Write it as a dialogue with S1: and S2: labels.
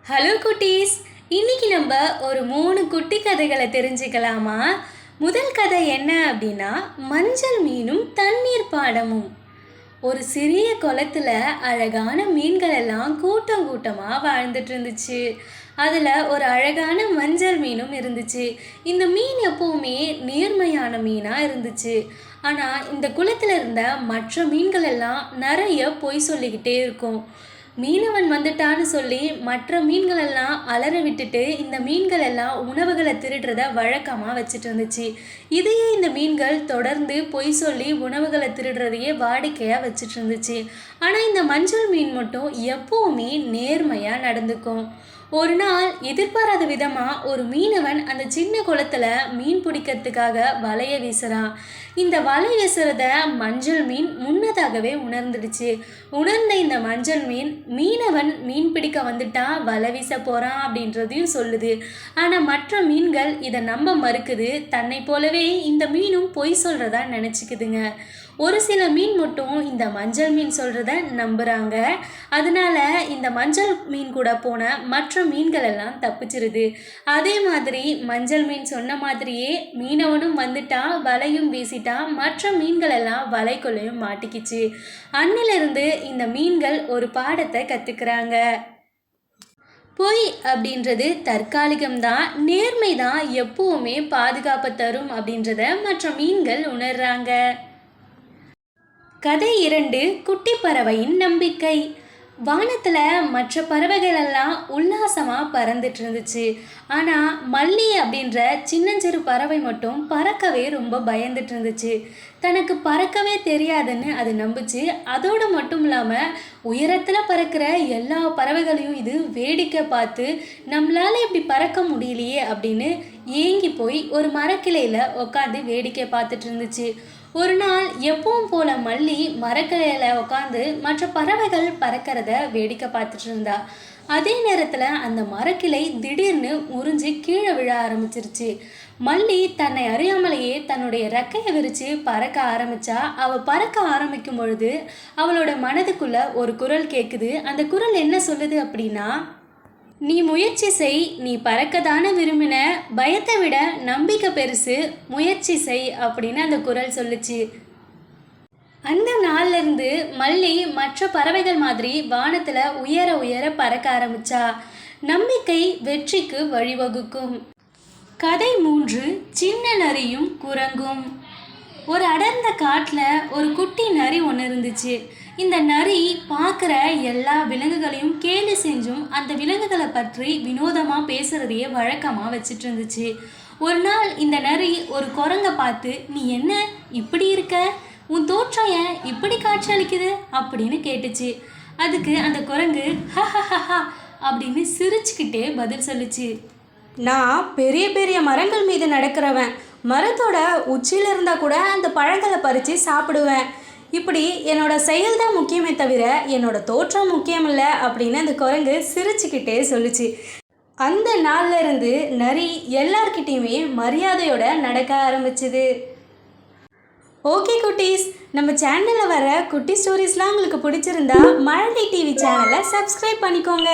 S1: Hello குட்டீஸ், இன்னைக்கு நம்ம ஒரு 3 குட்டி கதைகளை தெரிஞ்சுக்கலாமா? முதல் கதை என்ன அப்படின்னா, மஞ்சள் மீனும் தண்ணீர் பாடமும். ஒரு சிறிய குளத்துல அழகான மீன்கள் எல்லாம் கூட்டம் கூட்டமா வாழ்ந்துட்டு இருந்துச்சு. அதுல ஒரு அழகான மஞ்சள் மீனும் இருந்துச்சு. இந்த மீன் எப்பவுமே நேர்மையான மீனா இருந்துச்சு. ஆனா இந்த குளத்துல இருந்த மற்ற மீன்கள் எல்லாம் நிறைய பொய் சொல்லிக்கிட்டே இருக்கும். மீனவன் வந்துட்டான்னு சொல்லி மற்ற மீன்கள் எல்லாம் அலற விட்டுட்டு இந்த மீன்கள் எல்லாம் உணவுகளை திருடுறத வழக்கமாக வச்சுட்டு இருந்துச்சு. இதையே இந்த மீன்கள் தொடர்ந்து பொய் சொல்லி உணவுகளை திருடுறதையே வாடிக்கையாக வச்சுட்டு இருந்துச்சு. ஆனால் இந்த மஞ்சள் மீன் மட்டும் எப்பவுமே நேர்மையாக நடந்துக்கும். ஒரு நாள் எதிர்பாராத விதமா ஒரு மீனவன் அந்த சின்ன குளத்துல மீன் பிடிக்கிறதுக்காக வலைய வீசுறான். இந்த வலை வீசுறத மஞ்சள் மீன் முன்னதாகவே உணர்ந்துடுச்சு. உணர்ந்த இந்த மஞ்சள் மீன் மீனவன் மீன் பிடிக்க வந்துட்டான், வலை வீச போறான் அப்படின்றதையும் சொல்லுது. ஆனா மற்ற மீன்கள் இதை நம்ப மறுக்குது. தன்னை போலவே இந்த மீனும் பொய் சொல்றதா நினைச்சுக்குதுங்க. ஒரு சில மீன் மட்டும் இந்த மஞ்சள் மீன் சொல்றத நம்புறாங்க. அதனால இந்த மஞ்சள் மீன் கூட போன மற்ற மீன்கள் எல்லாம் தப்பிச்சிருது. அதே மாதிரி மஞ்சள் மீன் சொன்ன மாதிரியே மீனவனும் வந்துட்டான், வலையும் வீசிட்டான். மற்ற மீன்கள் எல்லாம் வலைக்குள்ளையும் மாட்டிக்கிச்சு. அன்னிலிருந்து இந்த மீன்கள் ஒரு பாடத்தை கத்துக்கிறாங்க. பொய் அப்படின்றது தற்காலிகம்தான், நேர்மை தான் எப்பவுமே பாதுகாப்பு தரும் அப்படின்றத மற்ற மீன்கள் உணர்றாங்க. கதை 2, குட்டி பறவையின் நம்பிக்கை. வானத்துல மற்ற பறவைகள் எல்லாம் உல்லாசமா பறந்துட்டு இருந்துச்சு. ஆனா மல்லி அப்படின்ற சின்னஞ்சிறு பறவை மட்டும் பறக்கவே ரொம்ப பயந்துட்டு இருந்துச்சு. தனக்கு பறக்கவே தெரியாதுன்னு அது நம்புச்சு. அதோட மட்டும் இல்லாம உயரத்துல பறக்கிற எல்லா பறவைகளையும் இது வேடிக்கை பார்த்து நம்மளால இப்படி பறக்க முடியலையே அப்படின்னு ஏங்கி போய் ஒரு மரக்கிளையில உட்காந்து வேடிக்கை பார்த்துட்டு இருந்துச்சு. ஒரு நாள் எப்பவும் போல மல்லி மரக்கிளையில உட்காந்து மற்ற பறவைகள் பறக்கிறத வேடிக்கை பார்த்துட்டு இருந்தா. அதே நேரத்துல அந்த மரக்கிளை திடீர்னு முறிஞ்சு கீழே விழ ஆரம்பிச்சிருச்சு. மல்லி தன்னை அறியாமலேயே தன்னுடைய ரெக்கையை விரிச்சு பறக்க ஆரம்பிச்சா. அவ பறக்க ஆரம்பிக்கும் பொழுது அவளோட மனதுக்குள்ள ஒரு குரல் கேக்குது. அந்த குரல் என்ன சொல்லுது அப்படின்னா, நீ முயற்சி செய், நீ பறக்கதான விரும்பின, பயத்தை விட நம்பிக்கை பெருசு, முயற்சி செய் அப்படின்னு அந்த குரல் சொல்லுச்சு. அந்த நாள்ல இருந்து மல்லி மற்ற பறவைகள் மாதிரி வானத்துல உயர உயர பறக்க ஆரம்பிச்சா. நம்பிக்கை வெற்றிக்கு வழிவகுக்கும். கதை 3, சின்ன நரியும் குரங்கும். ஒரு அடர்ந்த காட்டில் ஒரு குட்டி நரி ஒன்று இருந்துச்சு. இந்த நரி பார்க்குற எல்லா விலங்குகளையும் கேலி செஞ்சும் அந்த விலங்குகளை பற்றி வினோதமாக பேசுகிறதையே வழக்கமாக வச்சுட்டு இருந்துச்சு. ஒரு நாள் இந்த நரி ஒரு குரங்கை பார்த்து, நீ என்ன இப்படி இருக்க, உன் தோற்றம் ஏன் இப்படி காட்சி அளிக்குது அப்படின்னு கேட்டுச்சு. அதுக்கு அந்த குரங்கு ஹஹஹா அப்படின்னு சிரிச்சுக்கிட்டே பதில் சொல்லுச்சு.
S2: நான் பெரிய பெரிய மரங்கள் மீது நடக்கிறவன், மரத்தோட உச்சியில் இருந்தால் கூட அந்த பழங்களை பறித்து சாப்பிடுவேன். இப்படி என்னோட செயல் தான் முக்கியமே தவிர என்னோட தோற்றம் முக்கியம் இல்லை அப்படின்னு அந்த குரங்கு சிரிச்சுக்கிட்டே சொல்லிச்சு. அந்த நாள்ல இருந்து நரி எல்லார்கிட்டையுமே மரியாதையோட நடக்க ஆரம்பிச்சுது. ஓகே குட்டீஸ், நம்ம சேனலில் வர குட்டி ஸ்டோரிஸ்லாம் உங்களுக்கு பிடிச்சிருந்தா மழலை டிவி சேனலை சப்ஸ்கிரைப் பண்ணிக்கோங்க.